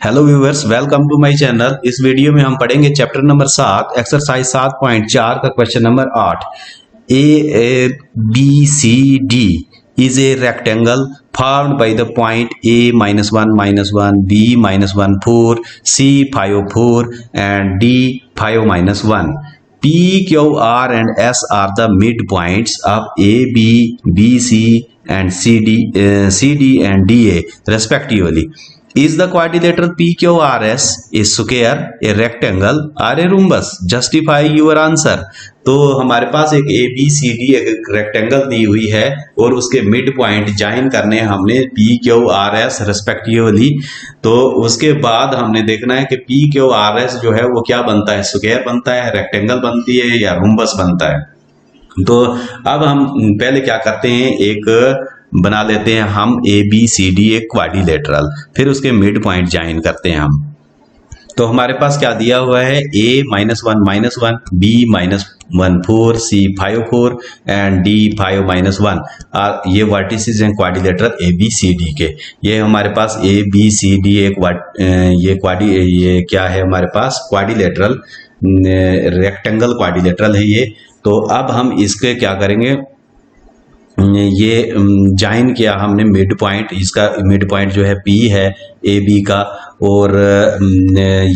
Hello viewers, welcome to my channel. इस video में हम पढ़ेंगे चैप्टर नंबर 7 एक्सरसाइज 7.4 का question number 8। A B C D is a rectangle formed by the point a -1 -1 b -1 4 c 5 4 and d 5 -1. P, Q, R and S are the midpoints of A, B, B, C and C, D and D, A respectively. Is the quadrilateral PQRS a square, a rectangle or a rhombus? Justify your answer. तो हमारे पास एक ए B C D एक rectangle दी हुई है और उसके mid point join करने हैं हमने P Q R S respectively. तो उसके बाद हमने देखना है कि पी क्यू आर एस जो है वो क्या बनता है, स्क्वायर बनता है, रेक्टेंगल बनती है या रोम्बस बनता है। तो अब हम पहले क्या करते हैं, एक बना लेते हैं हम ए बी सी डी एक क्वाड्रिलेटरल, फिर उसके मिड पॉइंट ज्वाइन करते हैं हम। तो हमारे पास क्या दिया हुआ है, a -1 -1 b -1 4 c 5 4 and d 5 -1 ये वर्टिसेस हैं quadrilateral A B C D के। ये हमारे पास ए बी सी डी एक ये क्या है हमारे पास क्वाड्रिलेटरल, रेक्टेंगल क्वाड्रिलेटरल है ये। तो अब हम इसके क्या करेंगे, ये ज्वाइन किया हमने मिड पॉइंट, इसका मिड पॉइंट जो है P है ए बी का, और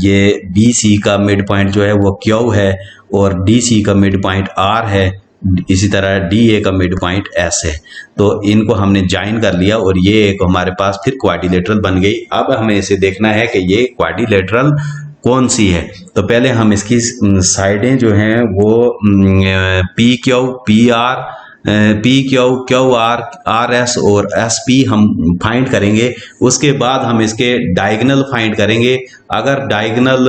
ये बी सी का मिड पॉइंट जो है वो Q है, और डी सी का मिड पॉइंट R है, इसी तरह डी ए का मिड पॉइंट S है। तो इनको हमने ज्वाइन कर लिया और ये एक हमारे पास फिर क्वाड्रिलेटरल बन गई। अब हमें इसे देखना है कि ये क्वाड्रिलेटरल कौन सी है। तो पहले हम इसकी साइडें जो हैं वो P Q P R, P Q Q R R S और एस पी हम फाइंड करेंगे। उसके बाद हम इसके डायगोनल फाइंड करेंगे। अगर डायगोनल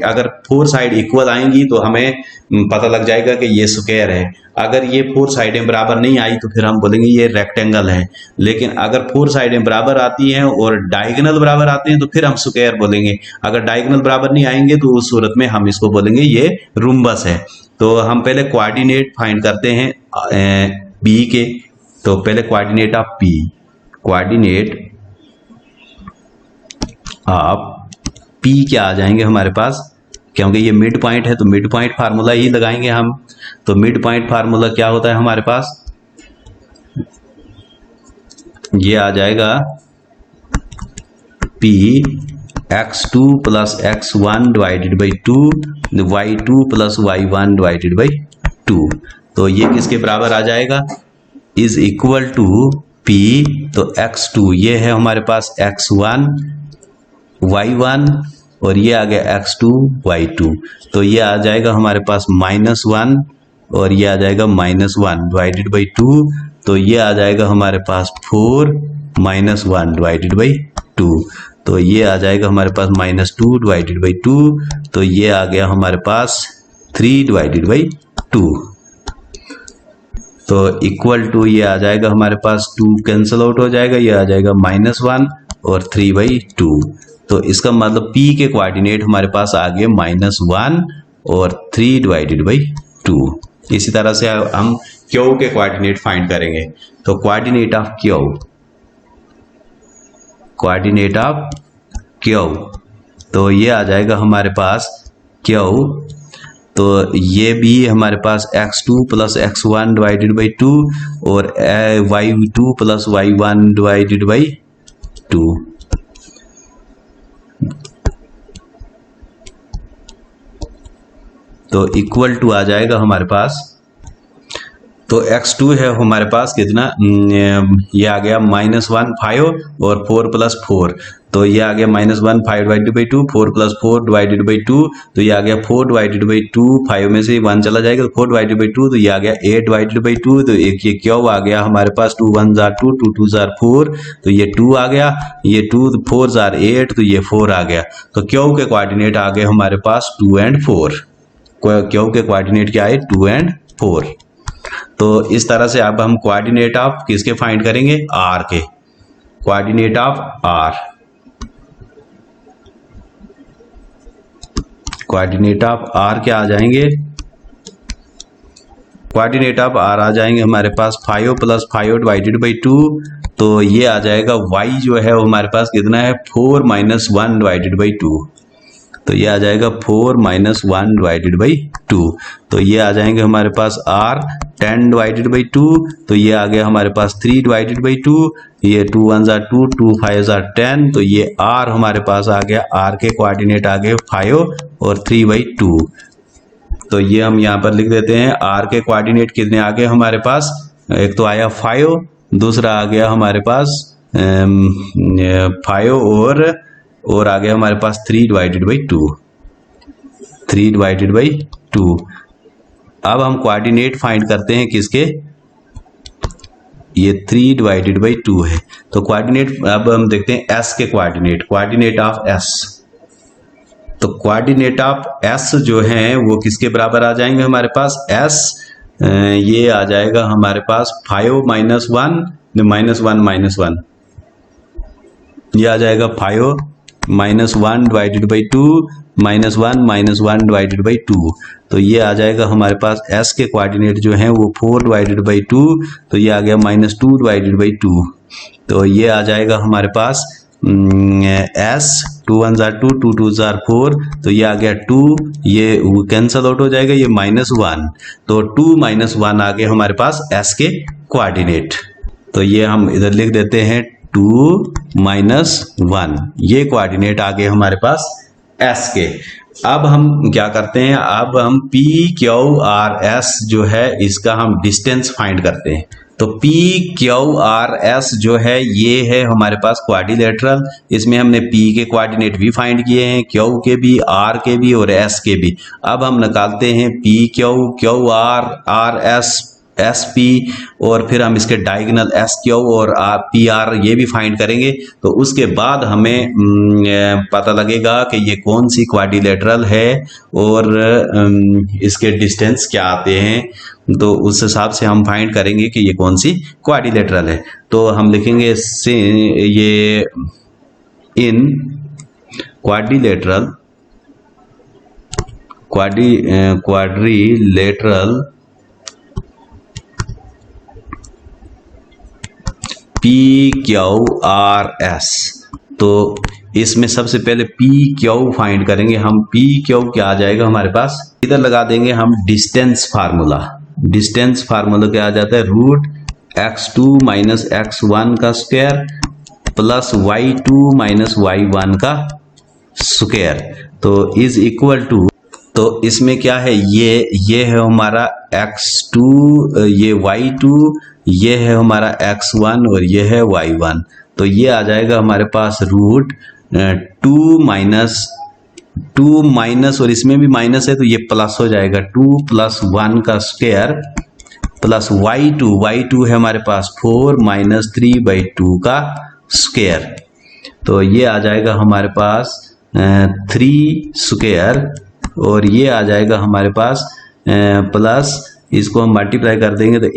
अगर फोर साइड इक्वल आएंगी तो हमें पता लग जाएगा कि ये स्क्वायर है। अगर ये फोर साइडें बराबर नहीं आई तो फिर हम बोलेंगे ये रेक्टेंगल है। लेकिन अगर फोर साइडें बराबर आती हैं और डायगोनल बराबर आते हैं तो फिर हम स्क्वायर बोलेंगे। अगर डायगोनल बराबर नहीं आएंगे तो उस सूरत में हम इसको बोलेंगे ये रोम्बस है। तो हम पहले कोऑर्डिनेट फाइंड करते हैं बी के। तो पहले coordinate of P, coordinate of P क्या आ जाएंगे हमारे पास, क्योंकि ये मिड पॉइंट है तो मिड पॉइंट फार्मूला ही लगाएंगे हम। तो मिड पॉइंट फार्मूला क्या होता है हमारे पास, ये आ जाएगा P x2 plus x1 divided by 2 y2 plus y1 divided by 2। तो ये किसके बराबर आ जाएगा, इज इक्वल टू P, तो x2 ये है हमारे पास x1 y1 और ये आ गया x2 y2। तो ये आ जाएगा हमारे पास -1 और ये आ जाएगा -1 डिवाइडेड बाई 2। तो ये आ जाएगा हमारे पास 4 -1 डिवाइडेड बाई 2। तो ये आ जाएगा हमारे पास -2 डिवाइडेड बाई 2। तो ये आ गया हमारे पास 3 डिवाइडेड बाई 2। तो इक्वल टू ये आ जाएगा हमारे पास 2 कैंसिल आउट हो जाएगा, ये आ जाएगा -1 और 3/2। तो इसका मतलब P के कोऑर्डिनेट हमारे पास आ गए -1 और 3 डिवाइडेड बाई 2। इसी तरह से हम Q के कोऑर्डिनेट फाइंड करेंगे। तो coordinate of Q, coordinate of Q, तो ये आ जाएगा हमारे पास Q। तो ये भी हमारे पास x2 plus x1 divided by 2 और y2 plus y1 divided by 2। तो इक्वल टू आ जाएगा हमारे पास, तो x2 है हमारे पास कितना, ये आ गया -1 5 और 4 + 4। तो ये आ गया -1 5 डिवाइडेड बाई 2, 4 + 4 डिवाइडेड बाई 2। तो ये आ गया 4 डिवाइडेड बाई 2, 5 में से 1 चला जाएगा तो 4 डिवाइडेड बाई 2। तो ये आ गया 8 डिवाइडेड बाई 2। तो एक ये क्यों आ गया हमारे पास, 2 1 जार 2, 2 2 जार 4। तो ये 2 आ गया, ये 2 4 जार 8, तो ये 4 आ गया। तो क्यों के कोऑर्डिनेट आ गए हमारे पास 2 और 4। क्यों के कोऑर्डिनेट क्या है, 2 और 4। तो इस तरह से अब हम कोऑर्डिनेट ऑफ किसके फाइंड करेंगे, R के। Coordinate of R, coordinate of R क्या आ जाएंगे, कोऑर्डिनेट ऑफ R आ जाएंगे हमारे पास 5 + 5 डिवाइडेड बाई 2 तो ये आ जाएगा y जो है वो हमारे पास कितना है 4 माइनस 1 डिवाइडेड बाई 2। तो ये आ जाएगा 4 माइनस 1 डिवाइडेड बाई 2। तो ये आ जाएंगे हमारे पास r 10 डिवाइडेड बाई 2। तो ये आ गया हमारे पास 3 डिवाइडेड बाई 2। ये 2 1 2 2 5 10। तो ये r हमारे पास आ गया, r के कोऑर्डिनेट आ गए 5 और 3 बाई 2। तो ये हम यहाँ पर लिख देते हैं, r के कोऑर्डिनेट कितने आ गए हमारे पास, एक तो आया 5, दूसरा आ गया हमारे पास 5 और आ गया हमारे पास 3 डिवाइडेड बाई 2। 3 divided by 2। अब हम कोऑर्डिनेट फाइंड करते हैं किसके, ये 3 डिवाइडेड बाई 2 है। तो कोऑर्डिनेट अब हम देखते हैं s के कोऑर्डिनेट, कोऑर्डिनेट ऑफ s। तो कोऑर्डिनेट ऑफ s जो है वो किसके बराबर आ जाएंगे हमारे पास, s ये आ जाएगा हमारे पास 5 माइनस 1 माइनस 1 माइनस 1, ये आ जाएगा 5 minus 1 divided by 2 minus 1 minus 1 divided by 2। तो ये आ जाएगा हमारे पास s के कोऑर्डिनेट जो है वो 4 डिवाइडेड बाई 2। तो ये आ गया माइनस 2 डिवाइडेड बाई 2। तो ये आ जाएगा हमारे पास s 2 1 2 2 2 4। तो ये आ गया 2, ये कैंसल आउट हो जाएगा, ये माइनस 1। तो 2 माइनस 1 आ गया हमारे पास s के कोऑर्डिनेट। तो ये हम इधर लिख देते हैं 2 माइनस 1, ये कोऑर्डिनेट आ गए हमारे पास s के। अब हम क्या करते हैं, अब हम p q r s जो है इसका हम डिस्टेंस फाइंड करते हैं। तो p q r s जो है ये है हमारे पास क्वाड्रिलेटरल, इसमें हमने p के कोऑर्डिनेट भी फाइंड किए हैं, q के भी, r के भी और s के भी। अब हम निकालते हैं p q q r r s S P, और फिर हम इसके डायगोनल एस क्यू और पी आर ये भी फाइंड करेंगे। तो उसके बाद हमें पता लगेगा कि ये कौन सी क्वाड्रिलेटरल है और इसके डिस्टेंस क्या आते हैं। तो उस हिसाब से हम फाइंड करेंगे कि ये कौन सी क्वाड्रिलेटरल है। तो हम लिखेंगे ये इन quadrilateral P Q R S। तो इसमें सबसे पहले P Q फाइंड करेंगे हम। P Q क्या आ जाएगा हमारे पास, इधर लगा देंगे हम डिस्टेंस फार्मूला। डिस्टेंस फार्मूला क्या आ जाता है, रूट x2 माइनस x1 का square plus y2 minus y1 का स्क्वायर। तो इज इक्वल टू, तो इसमें क्या है, ये है हमारा x2, ये y2, ये है हमारा x1 और ये है y1। तो ये आ जाएगा हमारे पास रूट 2 माइनस और इसमें भी माइनस है तो ये प्लस हो जाएगा 2 प्लस 1 का स्क्वायर प्लस y2 है हमारे पास 4 माइनस 3 बाई 2 का स्क्वायर। तो ये आ जाएगा हमारे पास 3 स्क्वायर और ये आ जाएगा हमारे पास प्लस, इसको हम मल्टीप्लाई कर देंगे तो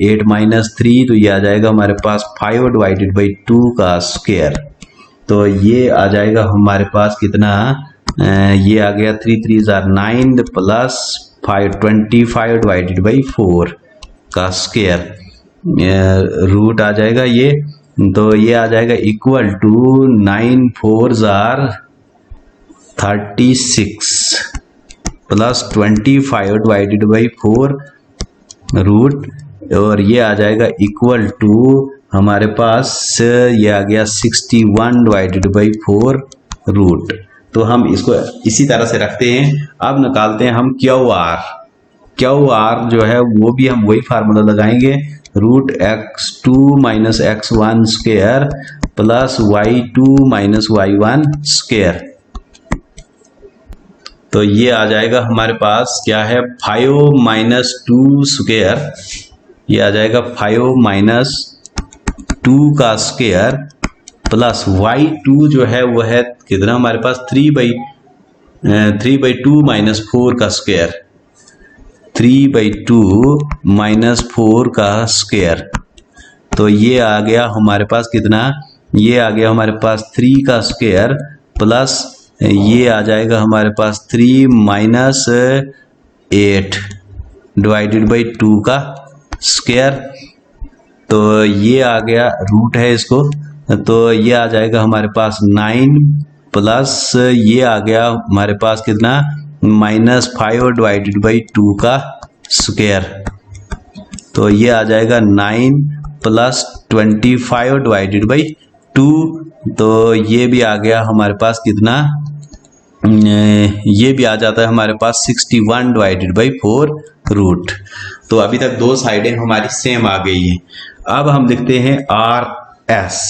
8 माइनस 3, तो ये आ जाएगा हमारे पास 5 डिवाइडेड बाई 2 का स्क्वायर। तो ये आ जाएगा हमारे पास कितना, ये आ गया 3 3 9 प्लस 25 डिवाइडेड बाई 4 का स्क्वायर रूट आ जाएगा ये। तो ये आ जाएगा equal to 9 4 36 plus 25 divided by 4 root, और ये आ जाएगा इक्वल टू हमारे पास ये आ गया 61 डिवाइडेड बाई 4 रूट। तो हम इसको इसी तरह से रखते हैं। अब निकालते हैं हम क्यू आर जो है वो भी हम वही फार्मूला लगाएंगे, root x2 minus x1 square plus y2 minus y1 square. तो ये आ जाएगा हमारे पास क्या है 5 माइनस 2 स्क्वायर, ये आ जाएगा 5 माइनस 2 का स्क्वायर प्लस y2 जो है वो है कितना हमारे पास 3 बाई 2 माइनस 4 का स्क्वायर, 3 बाई 2 माइनस 4 का स्क्वायर। तो ये आ गया हमारे पास कितना, ये आ गया हमारे पास 3 का स्क्वायर प्लस ये आ जाएगा हमारे पास 3 माइनस 8 डिवाइडेड बाई 2 का स्क्वायर। तो ये आ गया रूट है इसको, तो ये आ जाएगा हमारे पास 9 प्लस ये आ गया हमारे पास कितना -5 डिवाइडेड बाई 2 का स्क्वायर। तो ये आ जाएगा 9 प्लस 25 डिवाइडेड बाई 2। तो ये भी आ गया हमारे पास कितना, ये भी आ जाता है हमारे पास 61 डिवाइडेड बाई 4 रूट। तो अभी तक दो साइडें हमारी सेम आ गई हैं। अब हम लिखते हैं आर एस।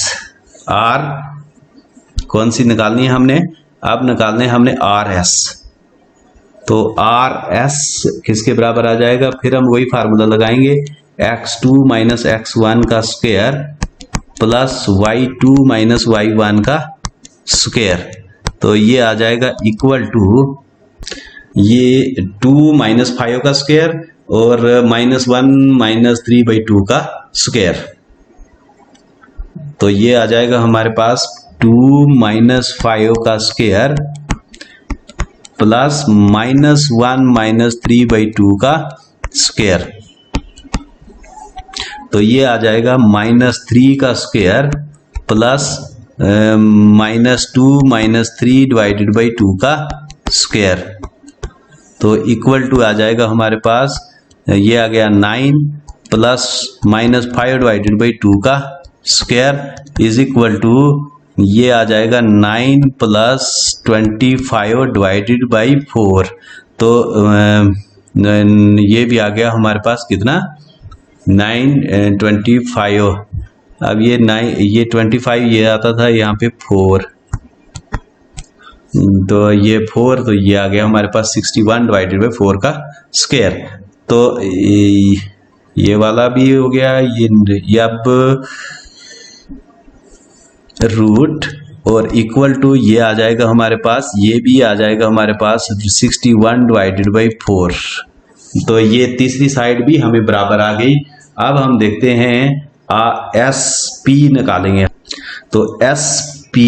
आर कौन सी निकालनी है हमने, अब निकालने हमने आर एस। तो आर एस किसके बराबर आ जाएगा, फिर हम वही फार्मूला लगाएंगे, x2 माइनस x1 का square plus y2 minus y1 का स्क्वायर। तो ये आ जाएगा इक्वल टू ये 2 माइनस 5 का स्क्वायर और -1 माइनस 3/2 का स्क्वायर। तो ये आ जाएगा हमारे पास 2 माइनस 5 का स्क्वायर प्लस -1 माइनस 3/2 का स्क्वायर। तो ये आ जाएगा -3 का square plus -2 minus 3 divided by 2 का स्क्वायर। तो इक्वल टू आ जाएगा हमारे पास, ये आ गया 9 प्लस -5 डिवाइडेड बाई 2 का स्क्वायर इज इक्वल टू ये आ जाएगा 9 प्लस 25 डिवाइडेड बाई 4। तो ये भी आ गया हमारे पास कितना 9 25। अब ये 25 ये आता था यहाँ पे 4, तो ये 4, तो ये आ गया हमारे पास 61 डिवाइडेड बाई 4 का स्क्वायर। तो ये वाला भी हो गया, ये अब रूट और इक्वल टू ये आ जाएगा हमारे पास, ये भी आ जाएगा हमारे पास 61 डिवाइडेड बाई 4। तो ये तीसरी साइड भी हमें बराबर आ गई। अब हम देखते हैं एस पी निकालेंगे। तो S P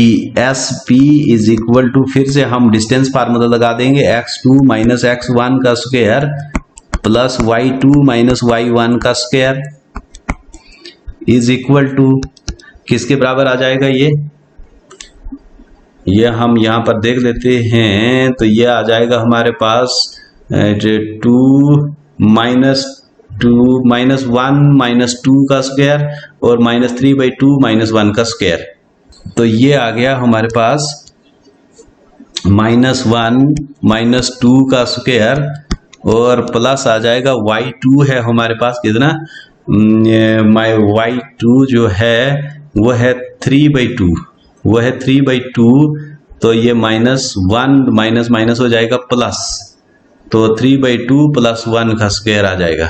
is equal to, फिर से हम डिस्टेंस फार्मूला लगा देंगे, x2 माइनस x1 का square plus y2 minus y1 का स्क्वायर इज इक्वल टू किसके बराबर आ जाएगा, ये हम यहाँ पर देख लेते हैं। तो ये आ जाएगा हमारे पास 2 माइनस 1 माइनस 2 का स्क्वायर और -3/2 -1 का स्क्वायर। तो ये आ गया हमारे पास -1 माइनस 2 का स्क्वायर और प्लस आ जाएगा y2 है हमारे पास कितना, y2 जो है वो है 3/2, वो है 3/2। तो ये -1 माइनस माइनस हो जाएगा प्लस, तो 3/2 प्लस 1 का स्क्वायर आ जाएगा,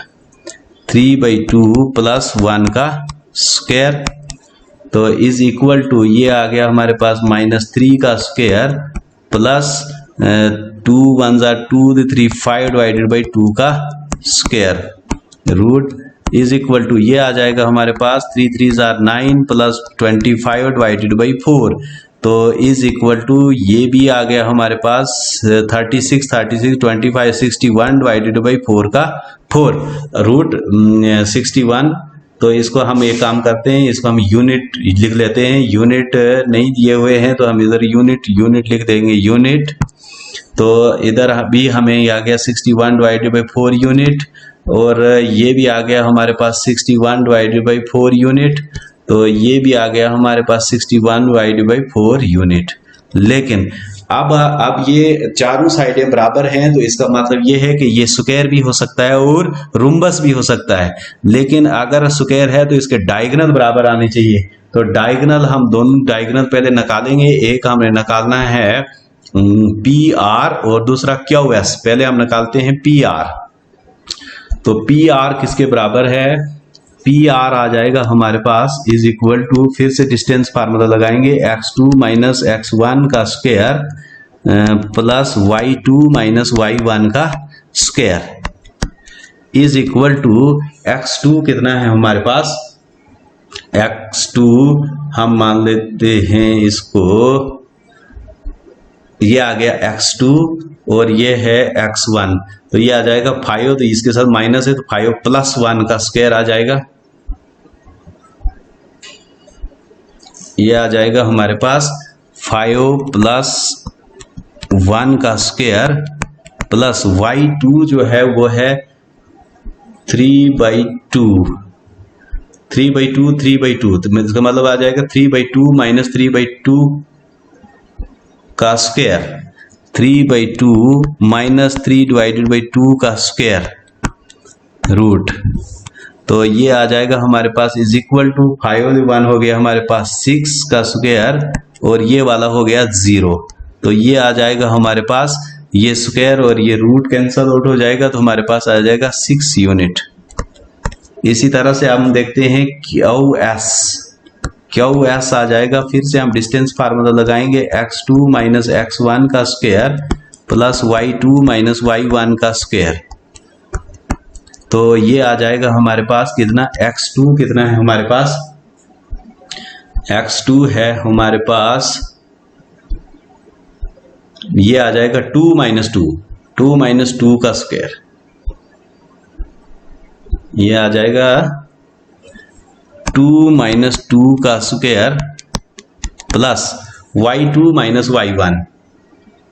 3/2 प्लस 1 का स्क्वायर। तो इज इक्वल टू ये आ गया हमारे पास -3 का स्क्वायर प्लस 2 1 2 3 5 डिवाइडेड बाई 2 का square root is equal to ये आ जाएगा हमारे पास 3 3 9 प्लस 25 डिवाइडेड बाई 4। तो इज इक्वल टू ये भी आ गया हमारे पास 36 25 61 डिवाइडेड बाई 4 का 4 रूट 61। तो इसको हम एक काम करते हैं, इसको हम यूनिट लिख लेते हैं। यूनिट नहीं दिए हुए हैं तो हम इधर यूनिट लिख देंगे, यूनिट। तो इधर भी हमें आ गया 61 डिवाइडेड बाई 4 यूनिट और ये भी आ गया हमारे पास 61 डिवाइडेड बाई 4 यूनिट। तो ये भी आ गया हमारे पास 61 डिवाइडेड बाई 4 यूनिट। लेकिन अब ये चारों साइडें बराबर हैं, तो इसका मतलब ये है कि ये स्क्वायर भी हो सकता है और रुम्बस भी हो सकता है। लेकिन अगर स्क्वायर है तो इसके डायगोनल बराबर आने चाहिए। तो डायगोनल हम दोनों डायगोनल पहले निकालेंगे। एक हमने निकालना है पी आर और दूसरा क्यू एस। पहले हम निकालते हैं पी आर। तो पी आर किसके बराबर है, पी आर आ जाएगा हमारे पास इज इक्वल टू, फिर से डिस्टेंस फार्मूला लगाएंगे, x2 माइनस x1 का square plus y2 minus y1 का square is equal to x2 कितना है हमारे पास, x2 हम मान लेते हैं इसको, ये आ गया x2 और ये है x1। तो ये आ जाएगा 5, तो इसके साथ माइनस है तो 5 प्लस 1 का स्क्वायर आ जाएगा। ये आ जाएगा हमारे पास 5 प्लस 1 का स्क्वायर प्लस y2 जो है वो है 3/2 तो इसका मतलब आ जाएगा 3/2 माइनस 3/2 का स्क्वायर 3/2 माइनस 3/2 का स्क्वायर रूट। तो ये आ जाएगा हमारे पास इज इक्वल टू 5 हो गया हमारे पास 6 का स्क्वायर और ये वाला हो गया 0। तो ये आ जाएगा हमारे पास, ये स्क्वायर और ये रूट कैंसल आउट हो जाएगा, तो हमारे पास आ जाएगा 6 यूनिट। इसी तरह से हम देखते हैं क्यू एस आ जाएगा। फिर से हम डिस्टेंस फार्मूला लगाएंगे x2 माइनस x1 का square plus y2 minus y1 का स्क्वायर। तो ये आ जाएगा हमारे पास कितना, x2 कितना है हमारे पास, x2 है हमारे पास, ये आ जाएगा 2 माइनस 2 का स्क्वायर, ये आ जाएगा 2 माइनस 2 का square plus y2 minus y1।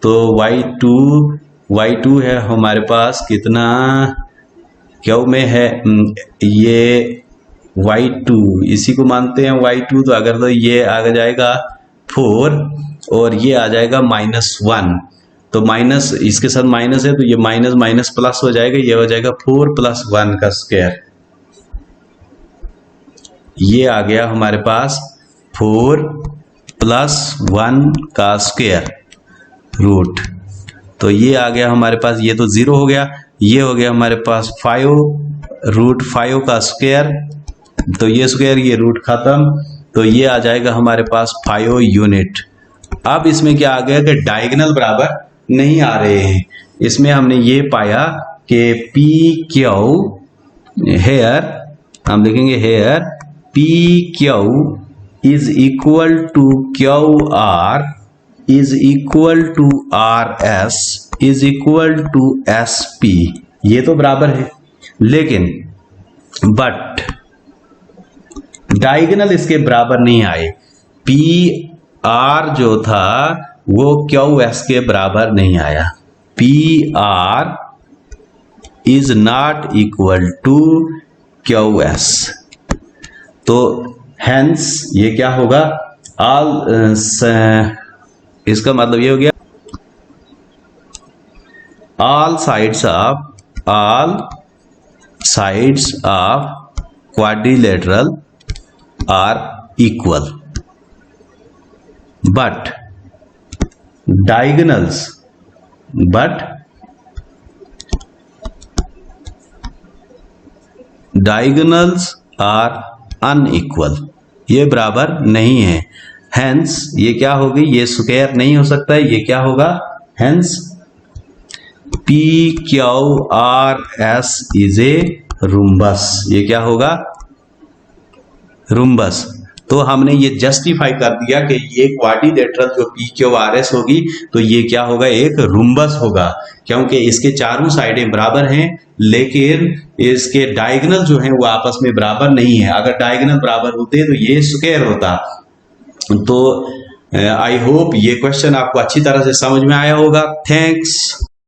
तो y2 है हमारे पास कितना, क्यों में है ये y2, इसी को मानते हैं y2। तो अगर तो ये आ जाएगा 4 और ये आ जाएगा -1, तो माइनस इसके साथ माइनस है तो ये माइनस माइनस प्लस हो जाएगा, ये हो जाएगा 4 प्लस 1 का स्क्वायर। ये आ गया हमारे पास 4 प्लस 1 का स्क्वायर रूट। तो ये आ गया हमारे पास, ये तो 0 हो गया, ये हो गया हमारे पास 5 का स्क्वायर, तो ये स्क्वायर ये रूट खत्म, तो ये आ जाएगा हमारे पास 5 यूनिट। अब इसमें क्या आ गया कि डायगोनल बराबर नहीं आ रहे हैं। इसमें हमने ये पाया कि पी क्यू हेयर, हम लिखेंगे here P Q is equal to Q R is equal to R S is equal to S P. ये तो बराबर है, लेकिन बट डायगोनल इसके बराबर नहीं आए। पी आर जो था वो क्यू एस के बराबर नहीं आया। P R is not equal to Q S. तो हेंस ये क्या होगा, इसका मतलब ये हो गया all sides of quadrilateral are equal, but diagonals are unequal, ये बराबर नहीं है। हेंस ये क्या होगी, ये स्क्वायर नहीं हो सकता है, ये क्या होगा, hence P Q R S is a rhombus. ये क्या होगा, रुम्बस। तो हमने ये जस्टिफाई कर दिया कि ये क्वाड्रिलेटरल जो पी क्यू आर एस होगी तो ये क्या होगा, एक रुम्बस होगा, क्योंकि इसके चारों साइडें बराबर हैं लेकिन इसके डायगोनल जो हैं वो आपस में बराबर नहीं है। अगर डायगोनल बराबर होते तो ये स्क्वायर होता। तो आई होप ये क्वेश्चन आपको अच्छी तरह से समझ में आया होगा। थैंक्स।